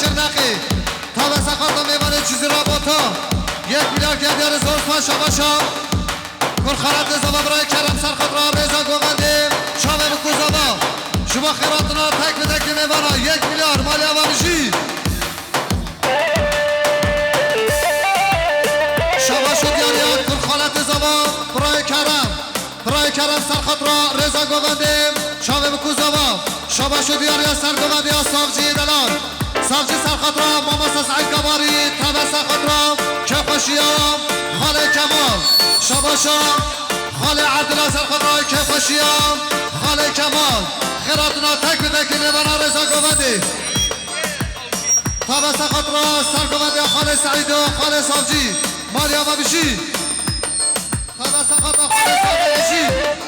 شرنقی تا به سقاط میوان چیزی را با تا 1 میلیارد گردیار زورسپا شباشا کرخارت زبا برای کرم سرخط را رضا گوغندی شامه بکوزابا شما خیراتنا تک به تک میوانا 1 میلیارد مالی عوامشی شباشو دیاریان کرخارت زبا برای کرم سرخط را رضا گوغندی شامه بکوزابا شباشو دیاریان سرگوغندی ها صافجی دلال صافجی سرخط را ماماساس عیدگاباری تبه سرخط را که خوشیام خاله کمال شباشا خاله عبدالله سرخط را که خوشیام خاله کمال خیراتنا تک به تک میوانا رضا گوغندی تبه سرخط را سرگوغندی خاله سعید و خاله صافجی مالی آبا بشی تبه سرخط را خاله سعید بشی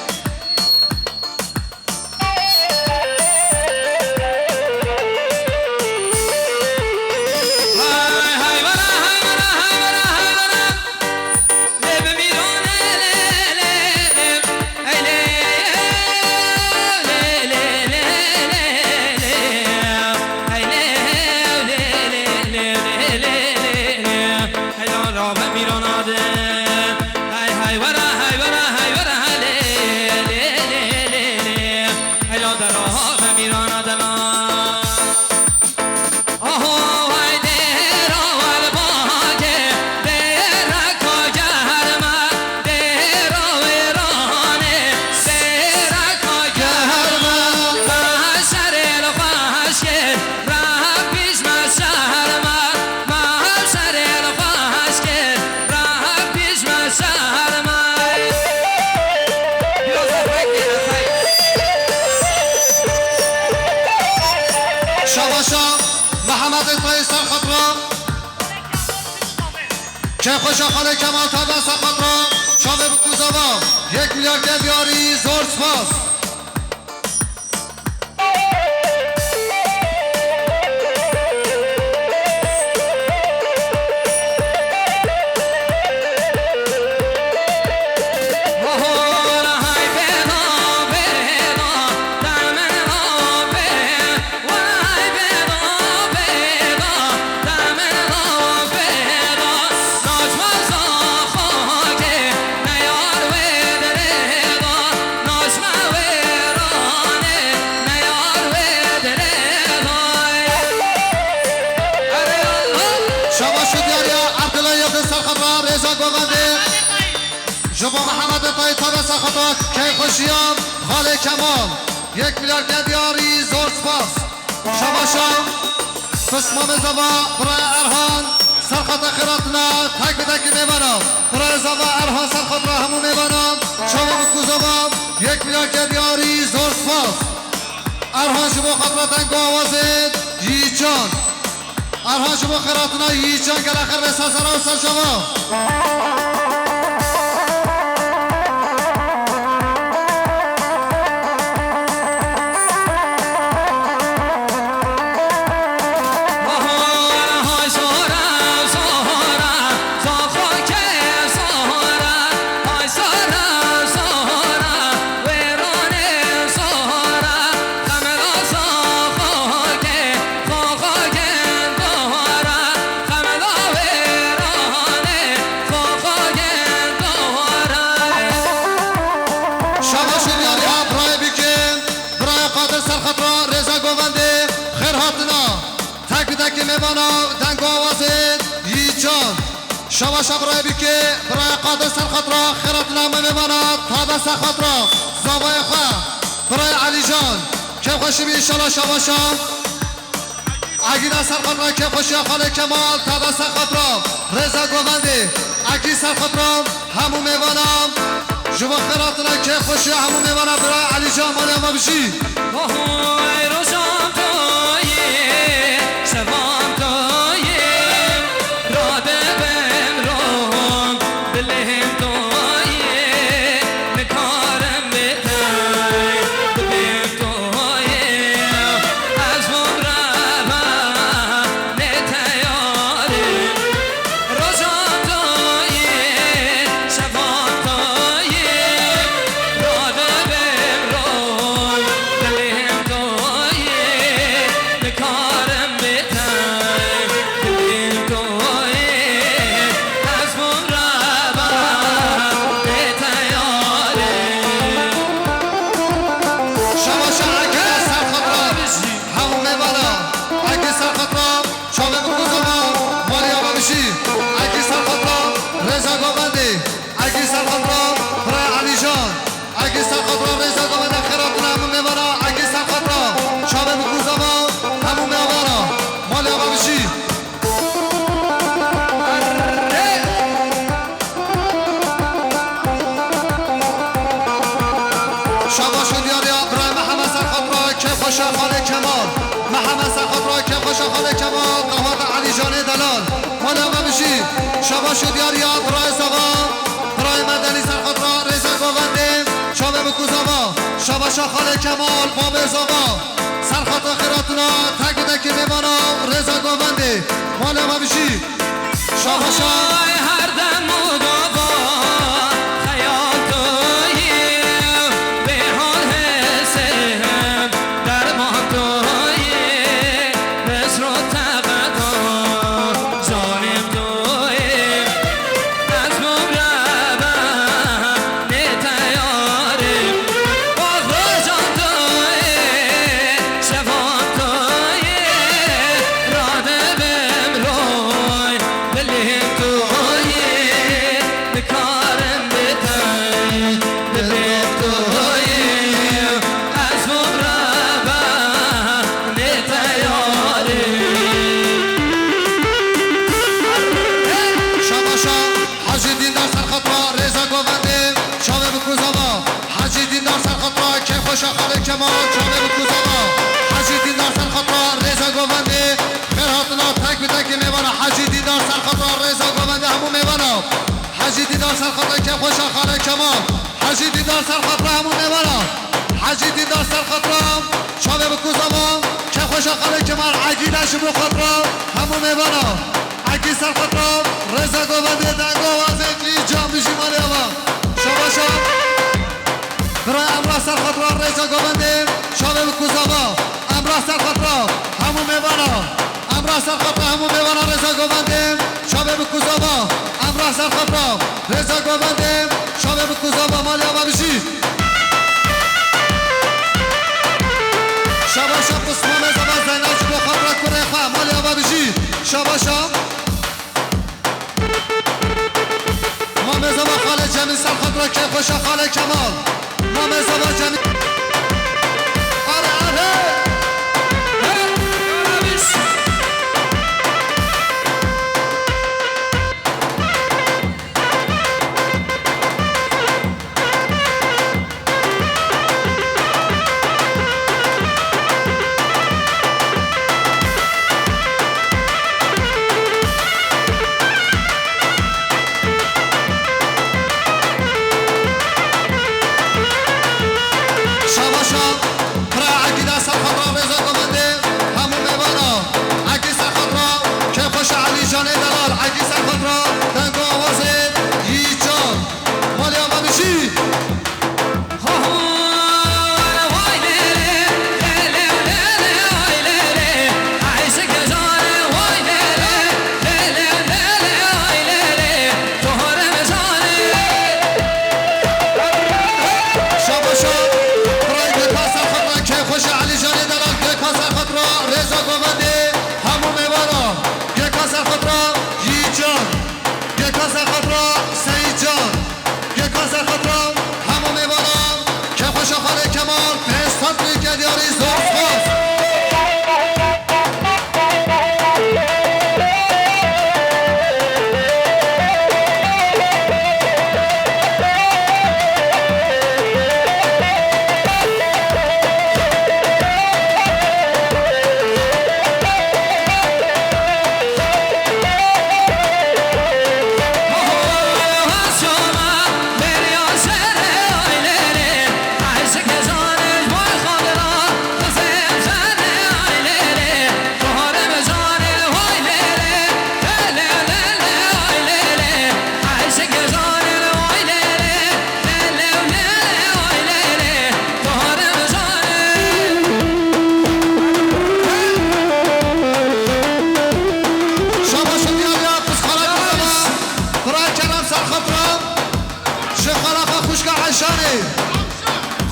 که خوشا خاله کمال تا دست خود را شامه بکوزابا 1 میلیارد گردیاری زور سپاس جبا محمد پای تابه سخطا که خوشیام خاله کمال 1 میلیارد گردیاری زور سپاس شباشا قسمام زبا برای ارهان سرخط خیراتنا تک به تک میبانم برای زبا ارهان سرخط را همون میبانم شما بکوزابا 1 میلیارد گردیاری زور سپاس ارهان شما خطرتن گو آوازید ییچان ارهان شما خیراتنا ییچان که لخر به سرسرا و سرشما شما برای بیکه برای قادر سرخط را خیراتنا میمانا تا دست خط را زوای خواه برای علی جان که خوشی بی انشالله شما اگینا سرخط را که خوشی خاله کمال تا دست خط را رضا گوغندی اگی سرخط را همون میمانم شما خیراتنا که خوشی همون میمانا برای علی جان مالی اما بشی خوشا خاله کمال محمد سرخط را که خوشا خاله کمال قهوت علی جان دلال مادم بشی شباش دیاریا برای زبا برای مدنی سرخط را رضا گوونده شابه بکوزابا شباشا خاله کمال باب زبا سرخط خیراتنا تک تک میمانا رضا گوونده مادم بشی شباشا هر دم و دابا خیال تویی به حال حسم در ما تویی بسر و تقدا ظالم تویی از مبربم نیتیاری باغ جان تویی شفان تویی راده بمروی بلیم تویی بکارم بتای بلیم تویی از مبربم نیتیاری شباشا حاجی دیندار سرخط را رضا گوونده شابه بکوزابا حاجی دیندار سرخط را که خوشا خاله کمال شابه بکوزابا حاجی دیندار سرخط را رضا گوونده خیراتنا تک به تک میوانا حاجی دیندار سرخط را رضا گوونده همون میوانا حاجی دیندار سرخط را که خوشا خاله کمال حاجی دیندار سرخط را همون میوانا حاجی دیندار سرخط را شابه بکوزابا که خوشا خاله کمال عگیده شبو خط را همون میوانا عگی سرخط را رضا گوونده دنگو وازه جام بشی مالی آبا شباشا برای امراه سرخط را رضا گوونده شابه بکوزابا امراه سرخط را همون میوانا امراه سرخط را همون میوانا رضا گوونده شابه بکوزابا امراه سرخط را رضا گوونده شابه بکوزابا مالی آبا بشی شباشا قسمان زبا زینال شبو خط را کره خواه مالی آبا بشی شباشا مام زبا خاله جمیل سرخط را که خوشا خاله کمال مام زبا جمیل آره آره شباشا برای عقیده سرخط را رضا گوونده همون میوانا عقی سرخط را که خوش علی جان دلال عقی سرخط را دنگو آوازه ییجان مالی آقا بشی شباشا برای گکا سرخط را که خوش علی جان دلال گکا سرخط را رضا گوونده همون میوانا گکا سرخط را ییجان گکا سرخط را سیجان گکا سرخط را همون میوانا که خوش خاله کمال پستاد بیگدیاری زور خواست شباشا دیاریا قسخاله بزنم برای کرم سرخط را شیخ خلافه خوشگاه عشانه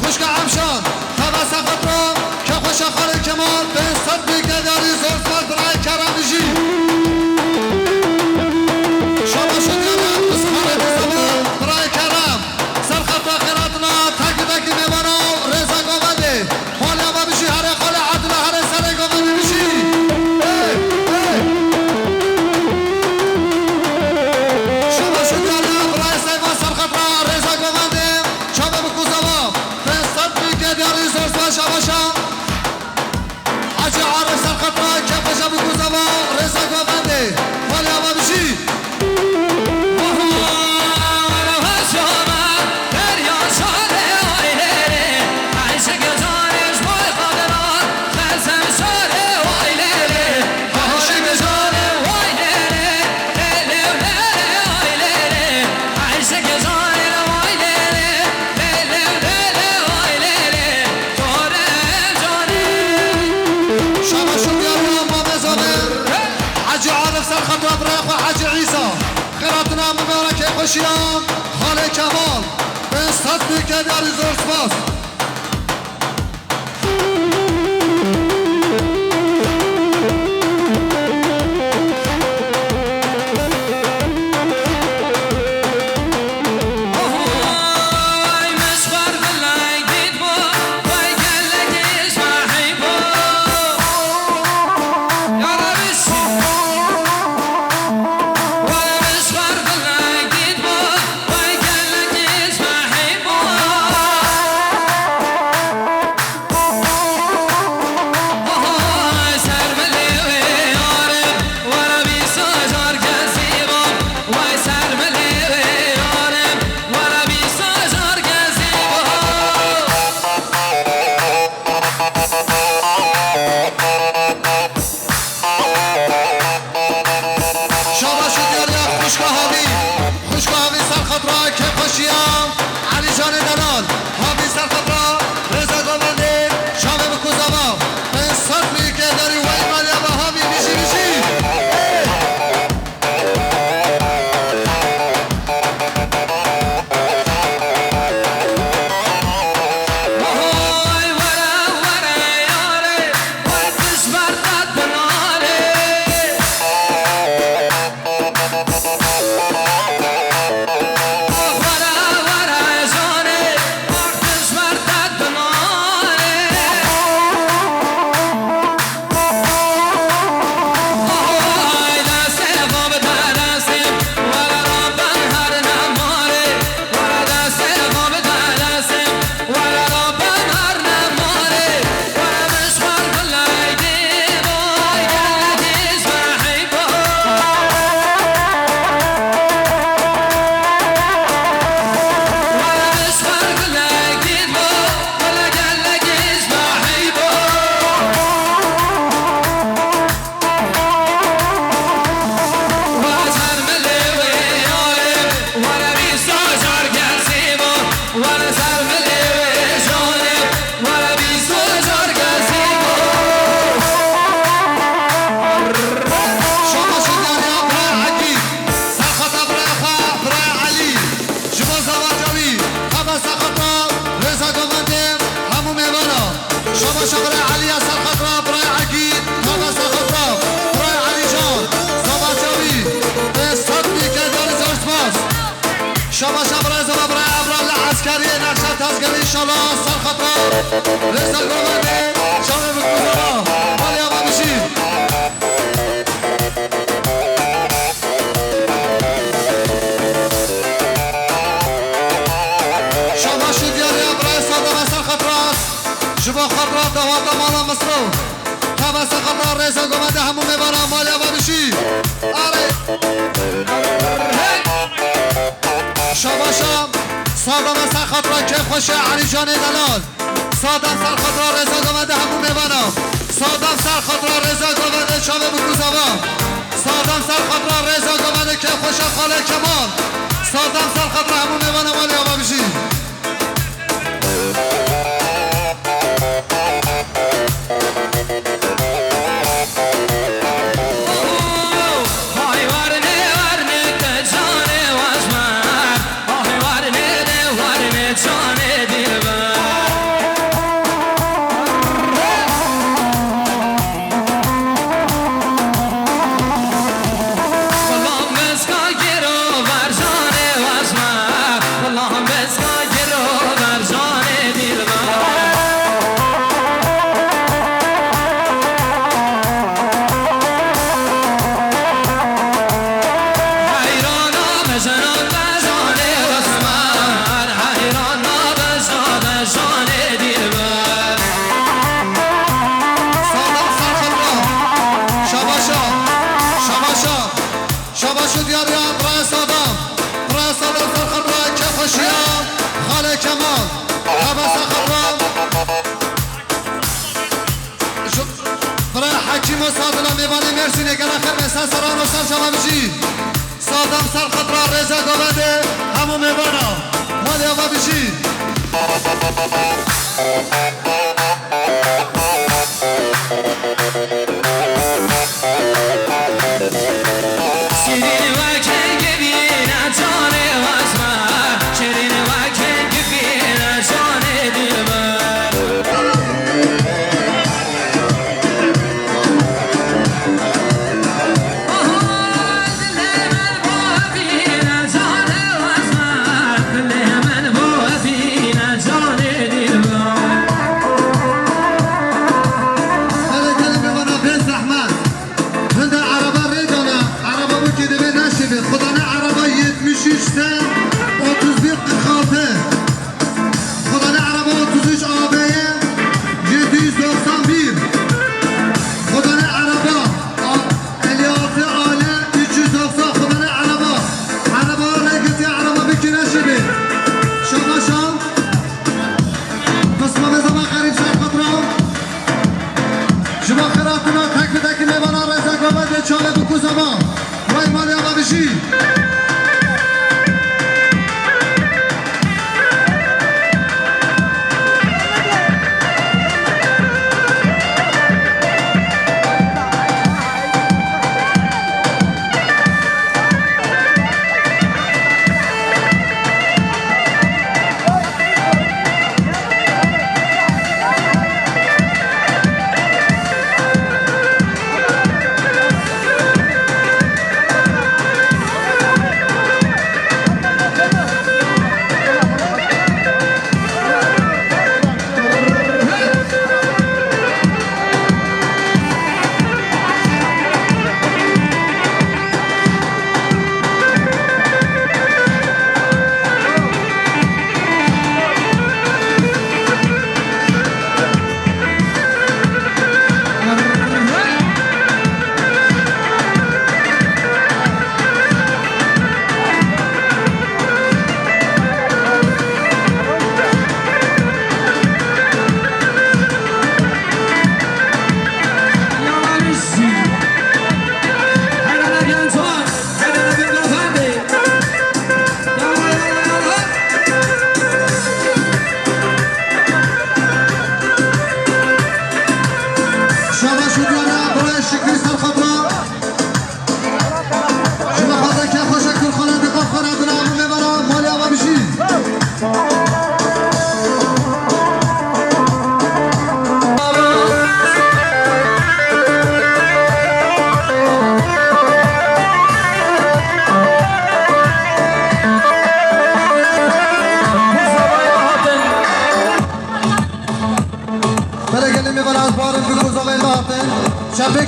خوشگاه عمشان خبه سرخط را که خوشا خاله کمال به صد بیگداری زور سال برای کرم بشی شباشا دیاریا قسخاله بزنم برای کرم سرخط را خیراتنا تک تک میوانا رضا گوونده مالی آبا بشی هر خاله عدل هر سر گوونده بشی شباشا دیاریا برای سیما سرخط را رضا گوونده شابه بکوزابا به صد بیگداری زور سال شباشا خوشیام خاله کمال به استاد میکرد یاری زور سپاس شما برای زمان برای ابرال عسکری نقشت تزگری انشالله سرخطا رسال گرمانده شما بکوزارا ولی آقا بشید شما شد یاری برای صادم سرخطراست شما خطرات دوام مالا مصرو تبا سرخطا رسال گرمانده همون میبارم ولی آقا بشید آره شام سادم سرخط را که خوشه علی جان دلال سادم سرخط را رضا گمده همون میوانم سادم سرخط را رضا گمده شامه بکوزاوام سادم سرخط را رضا گمده که خوشه خاله کمال سادم سرخط را همون میوانم ولی آقا بشید مرسی نگران خیلی سر سران و سر شما بشید سادم سر خطرا رضا گوبنده همون میبانا مالی آقا بشید سیدین و که گبین جانه شما خیراتنا تک به تک میوانا رزا گابد چاله بکو زمان وای مالی آقا بشی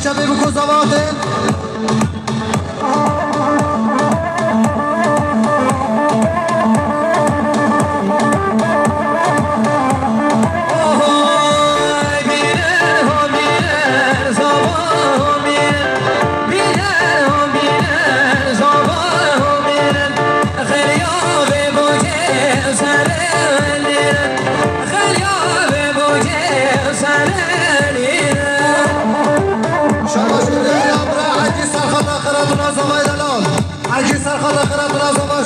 شبه بکو زواته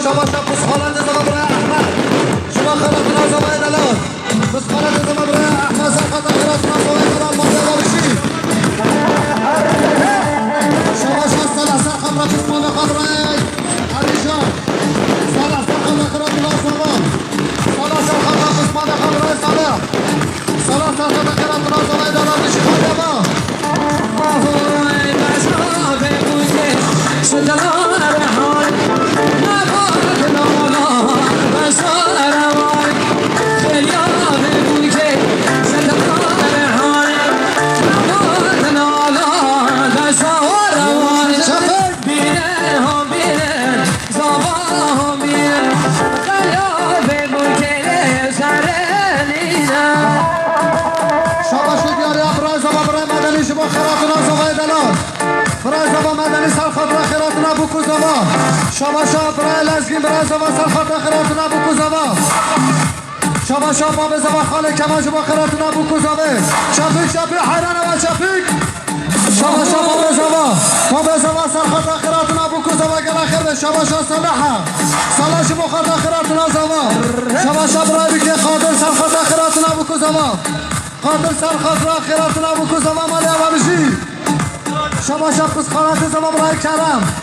شما پس خالد زمان برای احمد شما خالد زمان دلال پس خالد زمان برای احمد سرخط اخیرات نازوه دلال مانده باشی شما سال سرخط را پس مانده خود برای علی جان سال سرخط اخیرات نازوه سال سرخط را پس مانده خود برای ساله سال سرخط اخیرات نازوه دلال بشی خواهی ما آهوی بشرابه بوده شدلال رحال شما برای لزگین برای زمان سرخط خیراتون ابو کوزاوا شما باب زمان خاله کمان شما خیراتون ابو کوزاوا شفیق حیران و شفیق شما باب زمان سرخط خیراتون ابو کوزاوا گل خیر شما صالحه صالح شما خیرات خیراتون زمان شما برای که خاطر سرخط خیراتون ابو کوزاوا خاطر سرخط خیراتون ابو کوزاوا مالی اوامشی شما پس خالات زمان برای کرم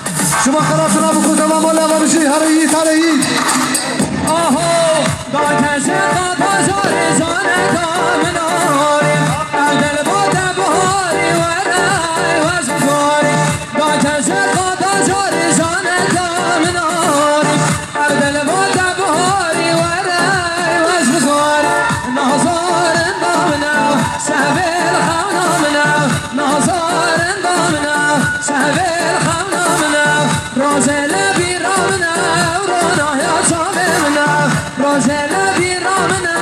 شما خیراتون ابو کوزاوا مالی اوامشی هرهی آهو با کسی بازاری زانه کامناری دل بوده بهاری و رای و زکاری با کسی بازاری زانه کامناری دل بوده بهاری و رای و زکاری نازار دامنو سهبیل خونامنو نازار دامنو سهبیل خونامنو روز لبی رامنو رونایا صابمنو روز لبی رامنو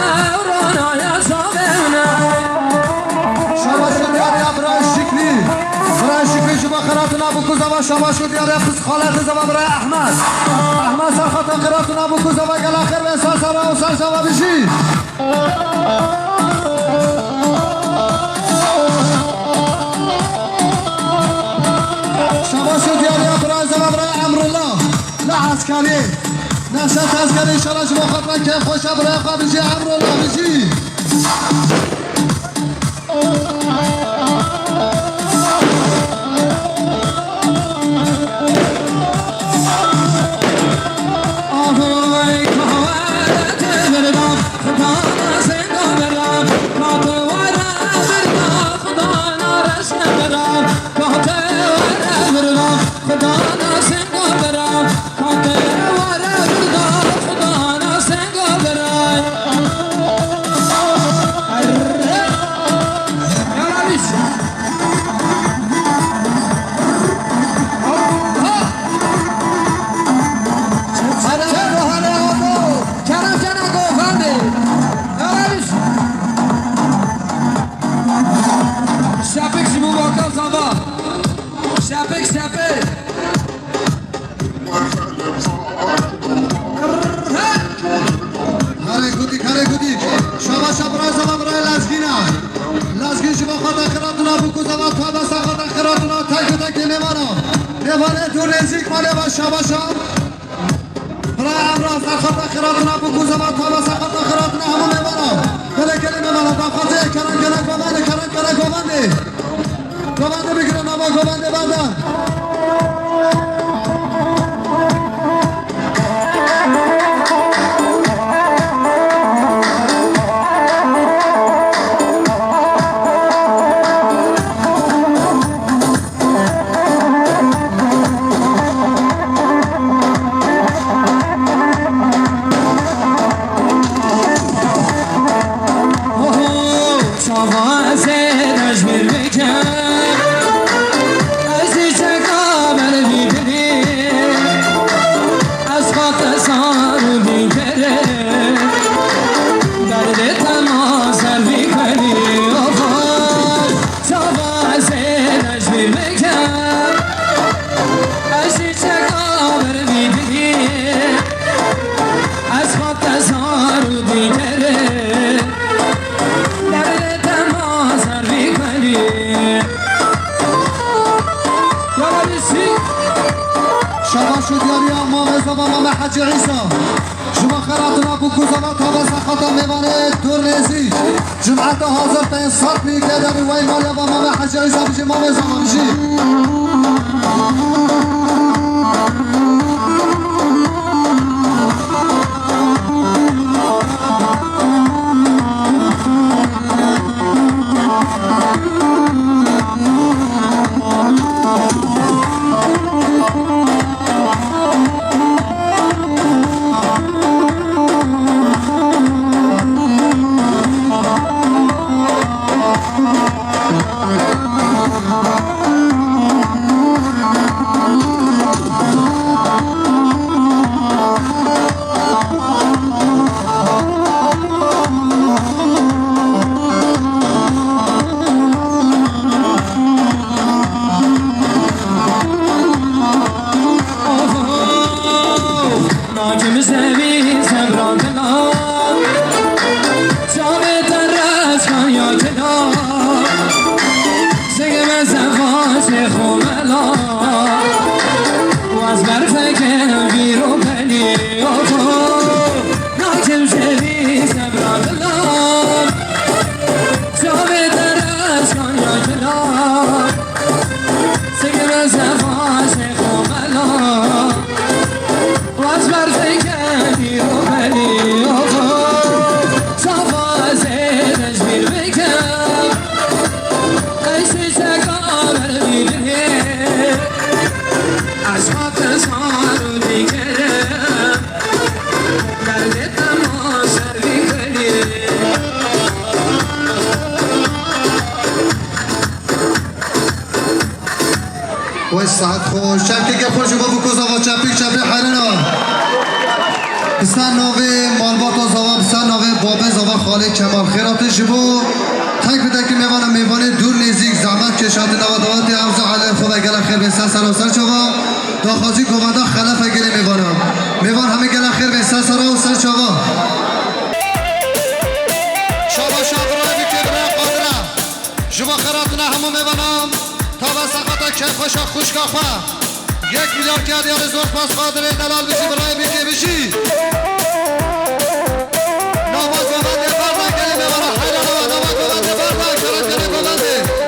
رونایا صابمنو شما شد یاری برای شکلی شما خیراتون ابو کوزاوا شما شد یاری پس خالت زمان برای احمد سرخط خیراتون ابو کوزاوا گل آخر به احساس را و سر شما بشی عسکری نشست عسکری انشالله شما خاطر که خوشه برای خارجی امر و لابجی ساعت خوش شبکه که خوش با بکوزا و چپی چپی حیرنا بسن نوی مالبات و زوان بسن نوی بابه زوان خاله کمال خیرات شبو تک بده که میوانه دور نزیک زحمت کشات نوادواتی عوض علی خوبه گل خیر بسن سر و سر چوا دا خازی گمانده خلف گلی میوان همه گل خیر بسن سر و سر چوا شابا شابرای بیتیبره قادره جوا خیراتنا همو میوانم تا به سقطا که خوشا خوشگاه 1 میلیارد دیار زور پاس قادر دلال بشی برای بیکی بشی ناماز ببنده بردن گلی ببارا حیران و ناماز ببنده بردن کرد گلی ببنده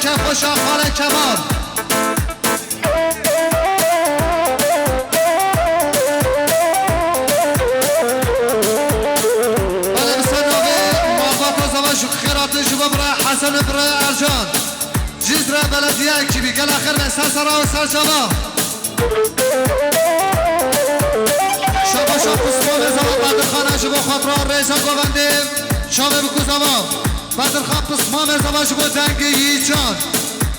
که خوشا خاله کمال بله بسنوه مالبات و زواج خیرات جوا برای حسن برای ارجان جزر بلدیه اکیبی گل آخر به سرسرا و سرجانا شبا شب قسمان زمان بدر خانه جوا خاطران ریزا گوونده شابه بکو زمان بدر خان قسمان زمان جوا دنگی جان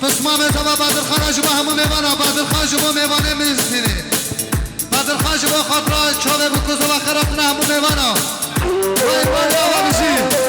قسمان زمان بدر خان جوا همون میوانا بدر خان جوا میوانه میزنی بدر خان جوا خاطران شابه بکو زمان خیراتنا همون میوانا وای بای آوا بشی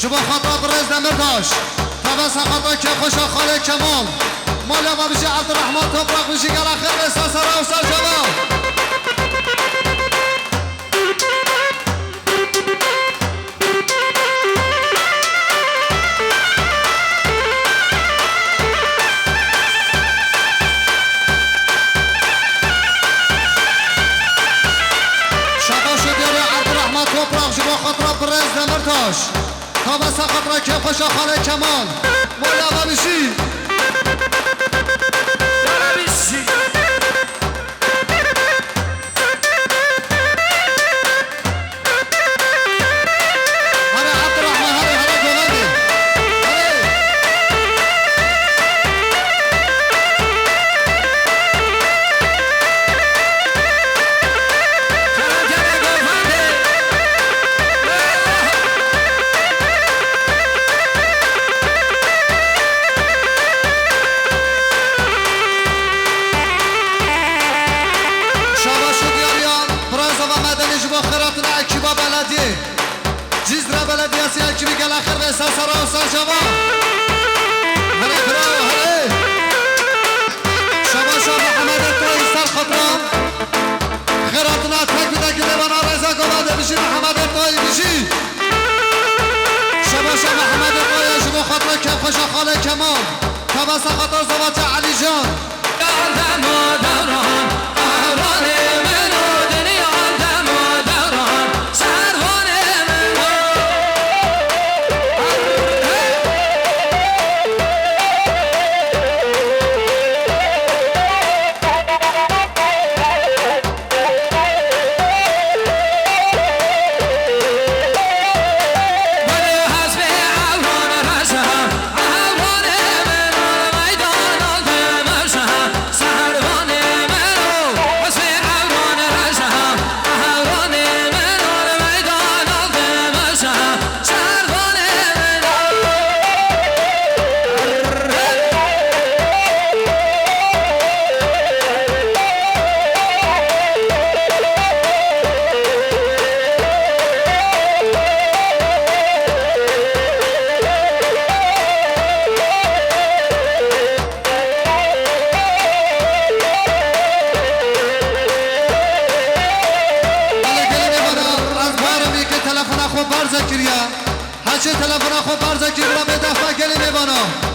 جبا خاطر برز دمرداش تبا سخاطر که خوشا خاله کمال مالا ما بشی عبدالرحمن توبراق بشی گل آخر به سرسرا و سرجانا شبا شد یاری عبدالرحمن توبراق جبا خاطر برز دمرداش تابا سخاطر که خوشا خاله کمال مولا ما بشی سرسرا و سرجوا هلی برو هلی شبا شب محمد توی سر خطران خیراتنا تک بده که دیوانا رضا گواده بشی محمد توی بشی شبا شب محمد توی شبا خطر که خوشا خاله کمال تبا سخاطر زوات علی جان دم و دوران آران من و دنیا دم و دوران سروان خوب برزه کریا هرچه تلفن خوب برزه کری برا به دفعه گلی میبانا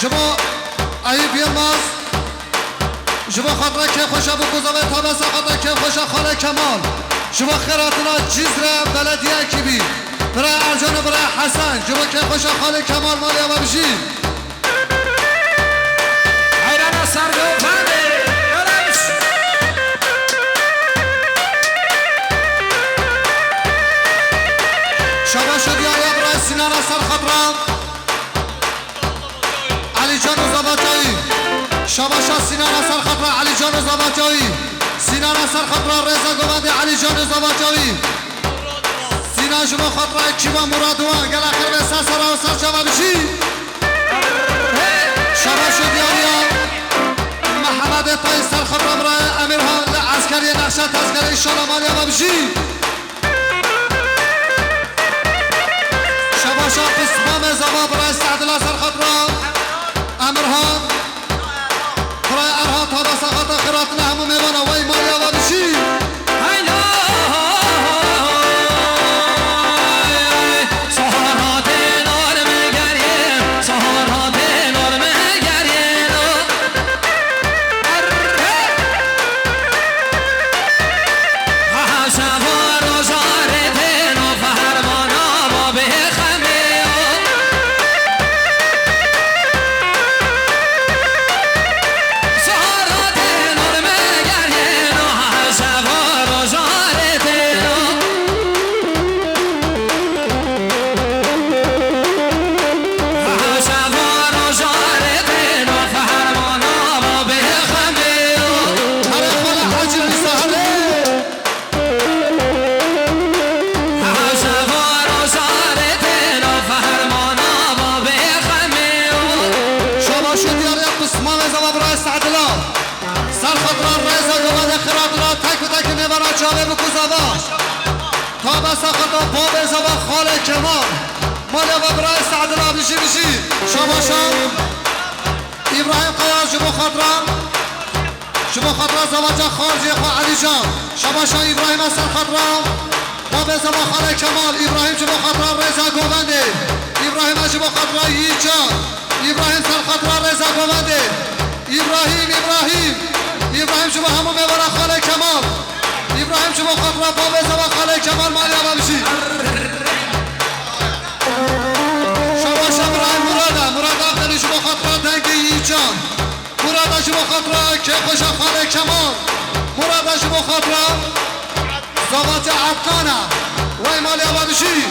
شما ایوب یلماز شما خاطر که خوشا بگذاره تا بس خاطر که خوشا خاله کمال شما خیراتنا جزره بلدیه کی بی برای ارجان برای حسن شما که خوشا خاله کمال مالی اما بشی حیران سرگوفنده شما شدی آیا برای سینان سر خطران علی جان زباجایی شباشا سینان اثر خطر علی جان زباجایی سینان اثر خطر رضا گوند علی جان زباجایی سینان شما خطر کیما مرادوان گل اخر به سر و سر شما بشی شباشا دیاریا محمد تای سر خطر برای امیرها عسکری نقشه تذکره ایشالا مالی اما بشی شباشا قسمام زبا برای سعدالله سر خطر امرها برای ارها تا بساقات خیراتنا همو میبانا وی مالیا و بشی تا بساقتا باب زبا خال کمال مالا و برای سعدالله بشی بشی شما ابراهیم قیاس شما خطران زواجه خارجی خواه علی جان شما ابراهیم اصل خطران باب زبا خال کمال ابراهیم شما خطران رضا گوونده ابراهیم شما خطران ییجان ابراهیم سر خطران رضا گوونده ابراهیم شما همون میبارا خال کمال ابراهیم شما خطران باب زبا خاله کمال مالی اما بشی شما ابراهیم مراد آخری شما خطران دنگی ایجان مراد شما خطران که خوشا خاله کمال مراد شما خطران زبات عدنانه وی مالی اما بشی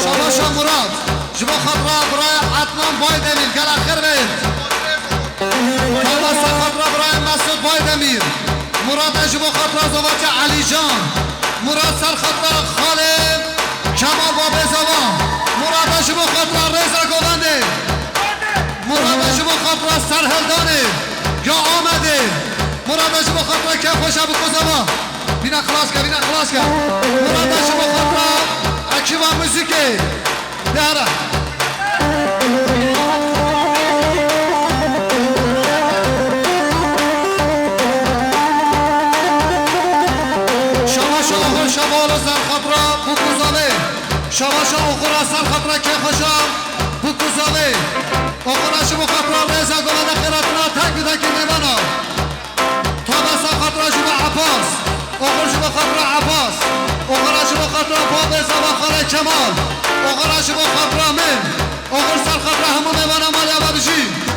شما مراد شما خطران برای عدنان باید امیر گل اخر بید تا خطران برای مسعود باید امیر مراد شما خطر زواج علی جان مراد سر خطر خالد کمال باب زبا مراد شما خطر رضا گوونده مراد شما خطر سرهلدانه یا آمده مراد شما خطر که خوش ابو زبا بینا خلاص کن مراد شما خطر اکیوا موزیکه داره شما سر خطره بکوزانه شما اخورا سر خطره که خوشم بکوزاوی اخراش بخاطر رزا گوانده خیراتنا تک بیده که میبانا تا بسا خاطر شما عباس اخراش بخاطر عباس اخراش بخاطر باب زبا خاله کمال اخراش بخاطر من اخراش سر خاطر همون میبانا مالی عبا بشی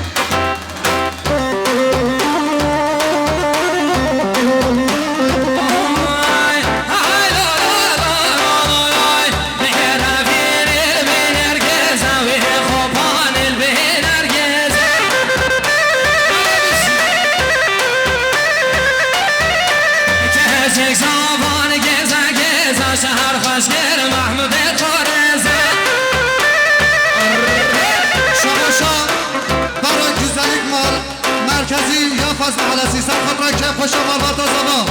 فاز محلسی سر خود را که خوش آمد زمان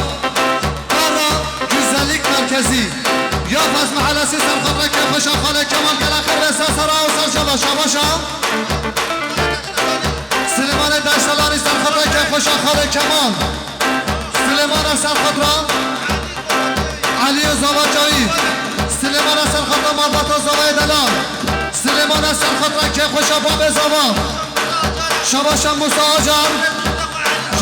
برا گزلیک مرکزی یا فاز محلسی سر خود را که خوش خاله کمال گل آخر بسا سرا و سر شبا شباشا سلیمان دشتلانی سر خود را که خوش خاله کمال سلیمان سر خود را علی زوا جایی سلیمان سر خود را مربط و زوای دلال سلیمان سر خود را که خوش باب زمان شباشا موسا آجان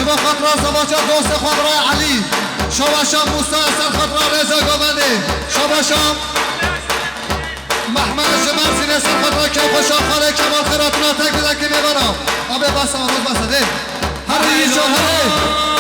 شما خاطر زواجه دوست خاطر علی شما موسی اصل خاطر رضا گوانده شما محمد جمال اصل خاطر که خوشا خاله کمال خیراتنا تک بیده که میبرم آبه بسا آنوز بسده هر ریز جان هره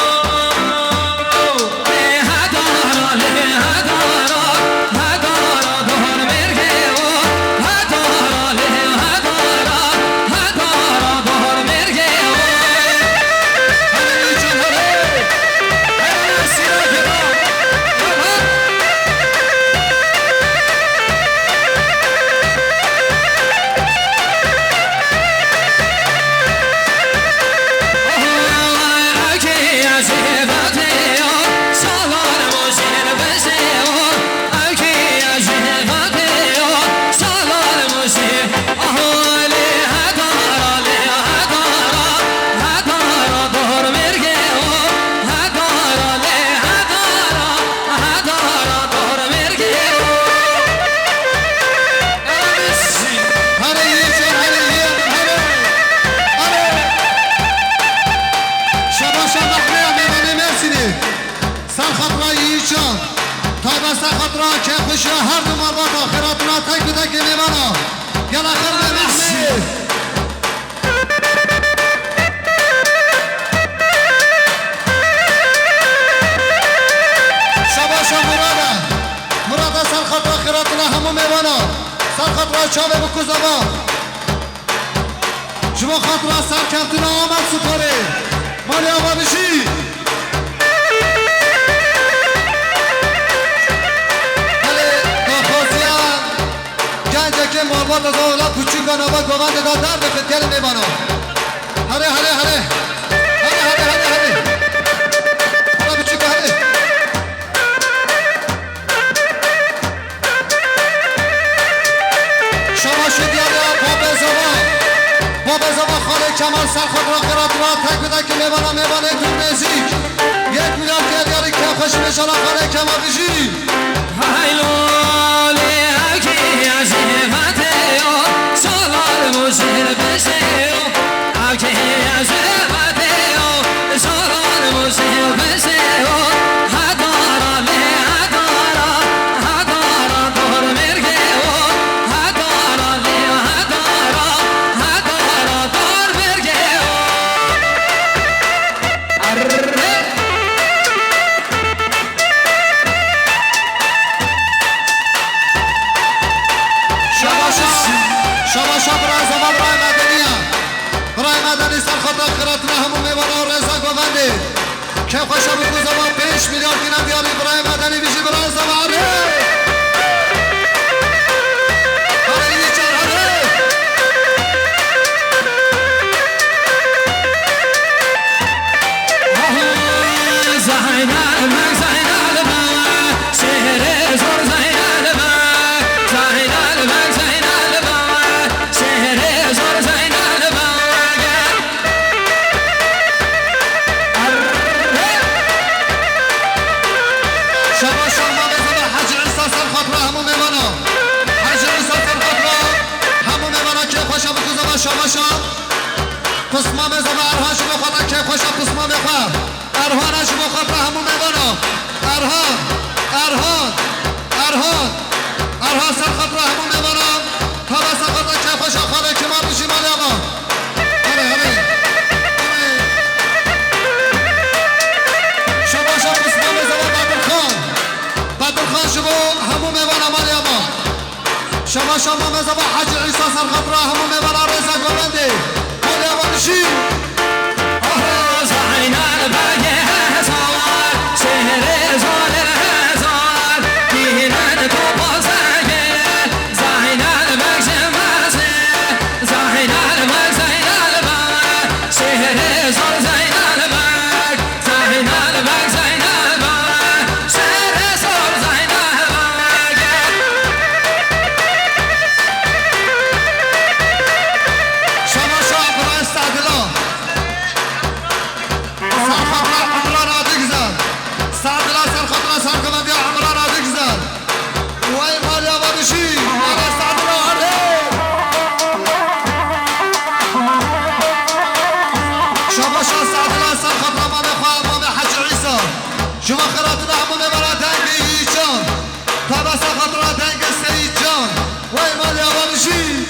که خوشی هر دو مرباط آخراتنا تک بیده که میمانا گل آخر به محمد شباشا مرادا سر خاطر آخراتنا همو میمانا سر خاطر چاوه بکو زبا شما خاطر سر کفتنا آمد سپاره مالی آبا بشی که مرباط از اولا پوچی گنابا گوند دادر به فتگل میبانو هره هره هره هره هره هره هره اولا پوچی گو هره شما شدیاری باب زبا خاله کمال سر خود را خیرات را تک بده که میبانه دور نزیک 1 میلیارد گریاری که خوش میشانا خاله کمال بشی که خوشا بگو زمان 5 میلیارد گینم بیاری برای مدنی بیشی برای زمان شما قسمه مزبا ارهان شما خواهد که خوش قسمه بخواه ارهان شما خواهد همون میبانا ارهان سر خود را همون میبانا تا بس خود که خوش خاله کمال بشی مالی آقا هره شما قسمه مزبا بدر خان شما همون میبانا مالی آقا شما مزبا حج عیسی سر خود را همون میبانا رزا گومنده مالی آقا بشی شما خیراتنا همون برای تنگی جان تا بس خاطر تنگ سید جان وای مالی آوانشی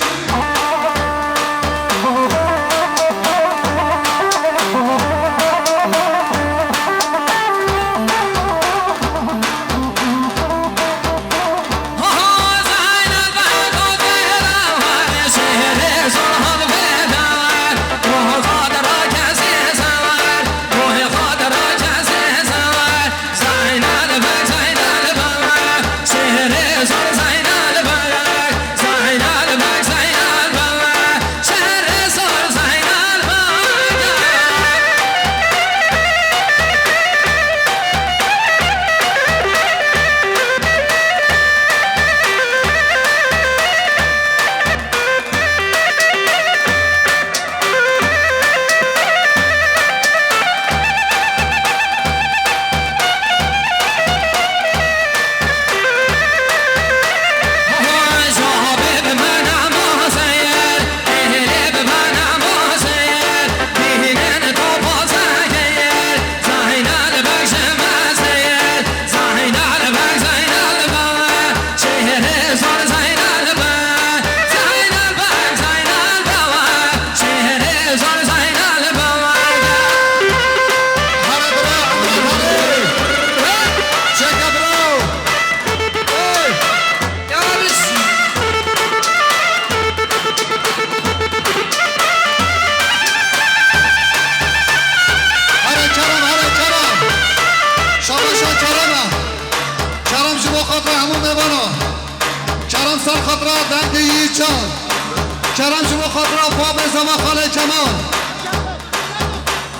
کرم شما خاطر باب زما خاله کمان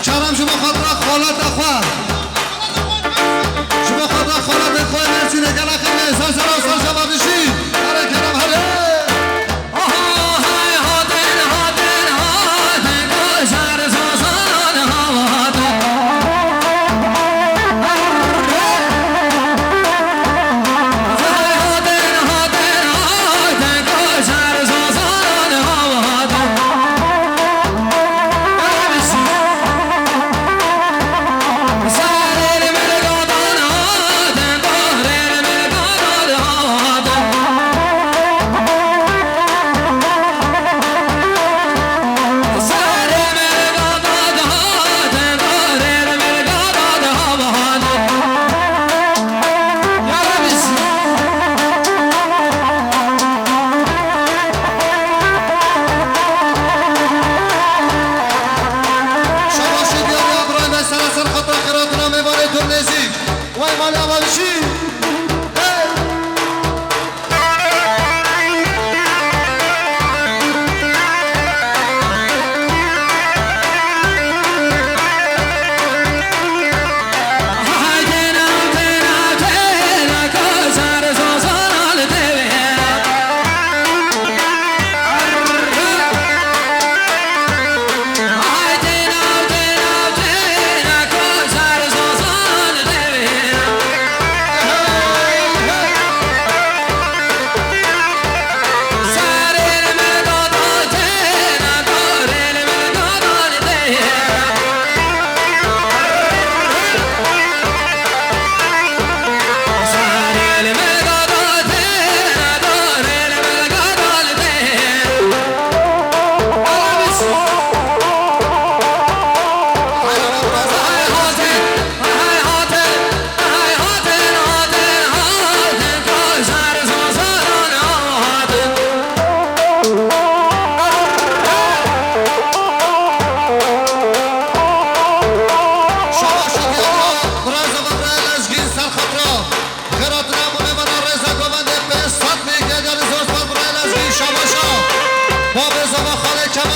کرم شما خاطر خالت اخوار شما خاطر خالت خواه مرسی نگل اخیر احساس را سال شما بشی هره کرم هره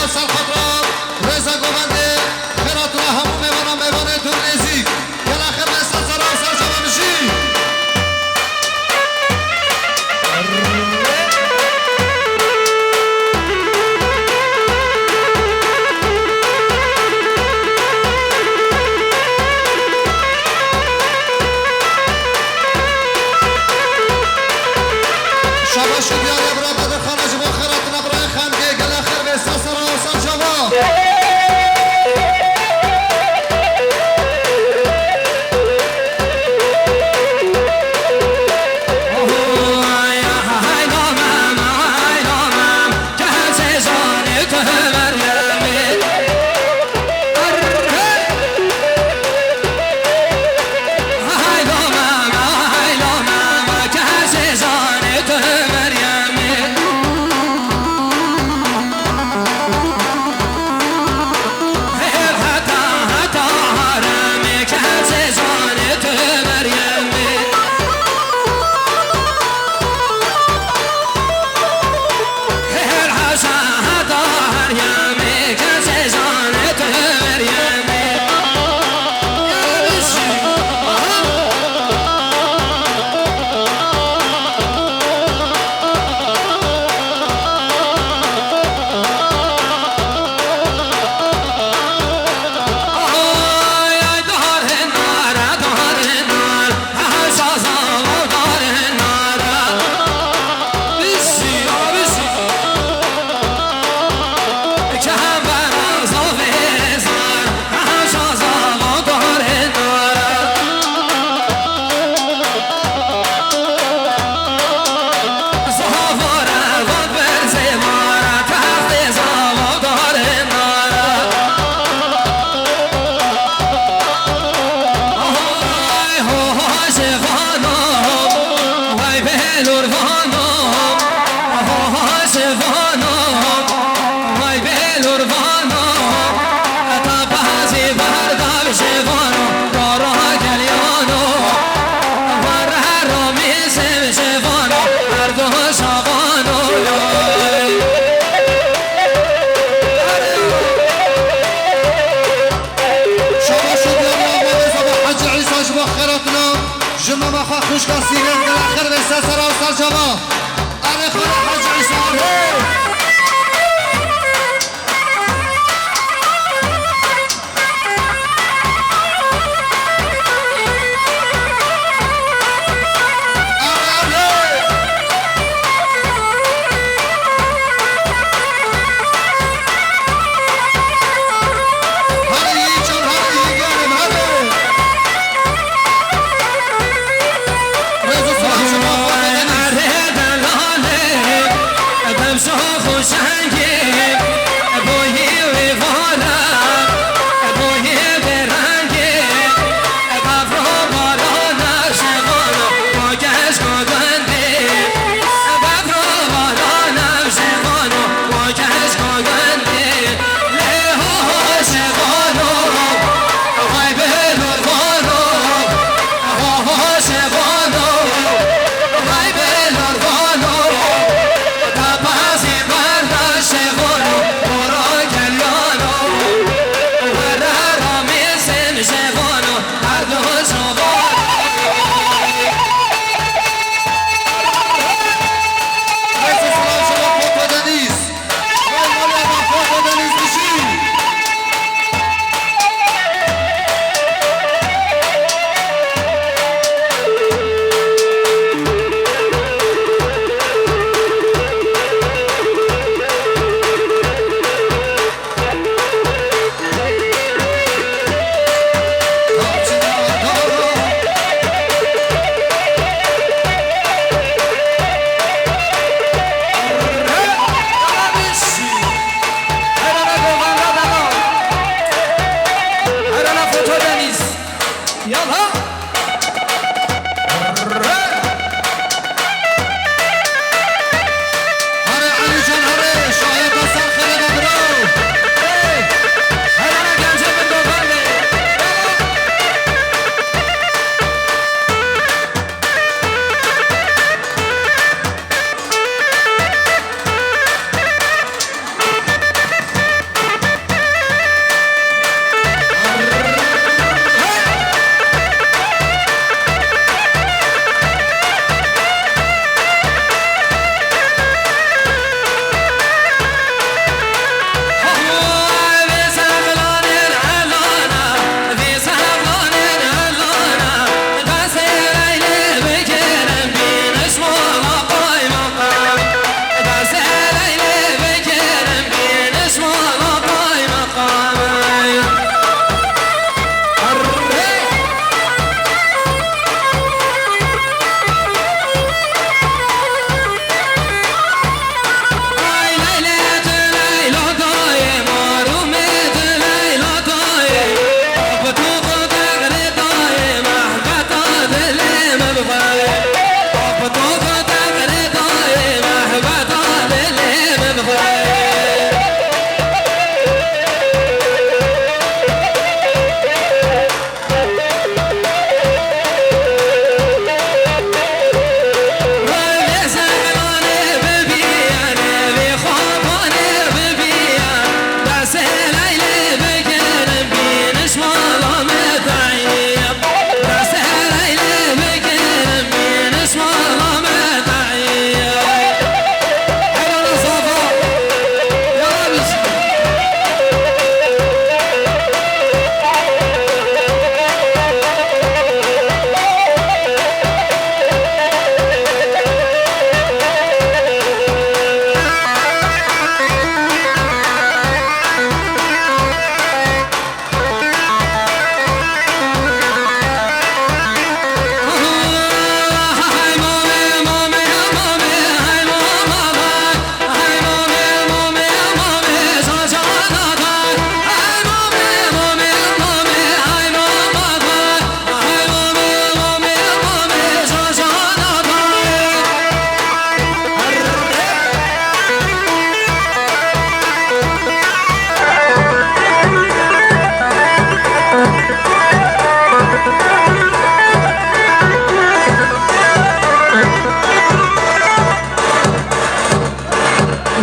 و سرخطران رزا گوونده خیراتنا همون میوانه دور نیزی گل آخر مثل سرا و سر جوان بشی شباش بیاره برا بدر خانه جبا خیراتنا برای خانگه گل آخر مثل سرا و سر جوان جمع ما خواه خوش کسی هست گل آخر به سر سر و سر جمع آره خدا حج عیسی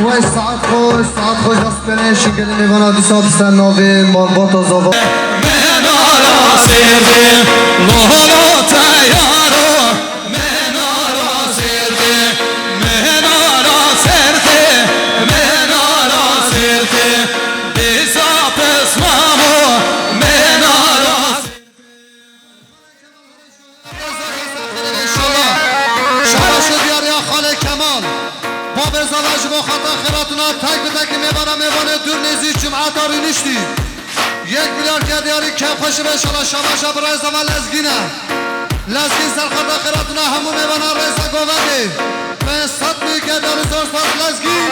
وای ساعت خوش است کنه شکل میوانا دیسا بسن ناوی مالبات و زبا منارا سرده لولا تیارو منارا سرده منارا سرده منارا سرده دیسا پسمامو منارا شما شد یا خاله کمال با به زواج با خطا خیراتونا تک به تک میوانه دور نیزی جمعه داری نشتی 1 میلیارد که دیاری کم خوشی به شما شما برای زمان لزگینه لزگین سر خطا خیراتونا همو میوانه رئیسا گوونده به 100 میلیارد که دیاری زور سپاس لزگین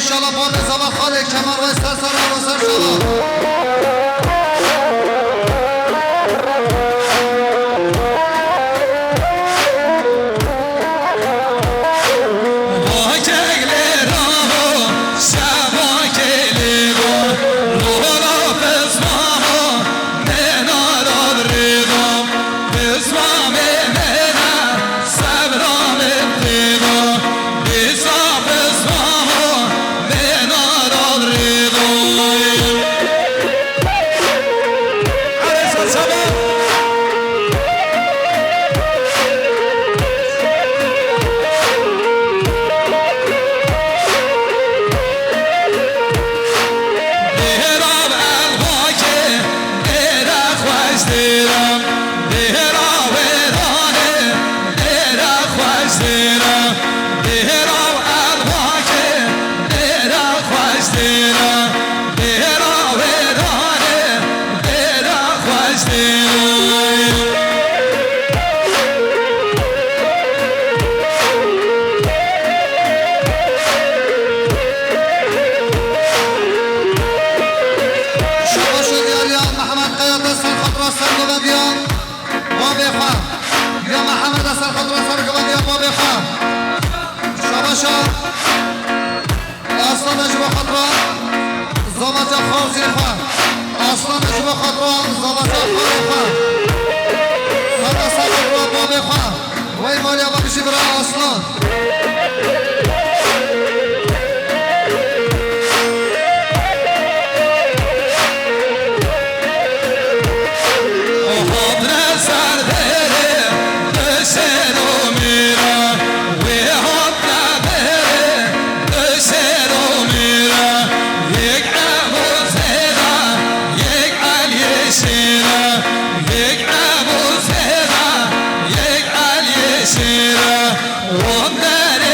انشالله با نظام خاله کمر و استرسان و واسر شما اصلا نجوا خطران زمانت خارجی خواهد اصلا نجوا خطران زمانت خارجی خواهد خطا سفر را با بخواهد وی مالیا با بشی برای اصلا One that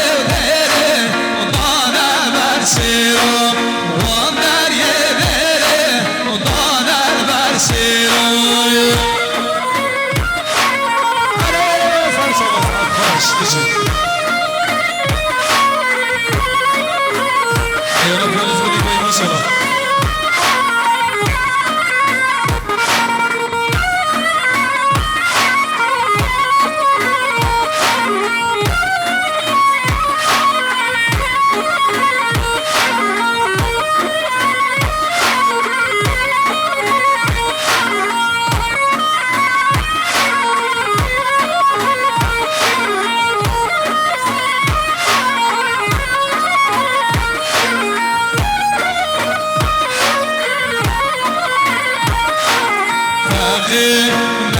ساقی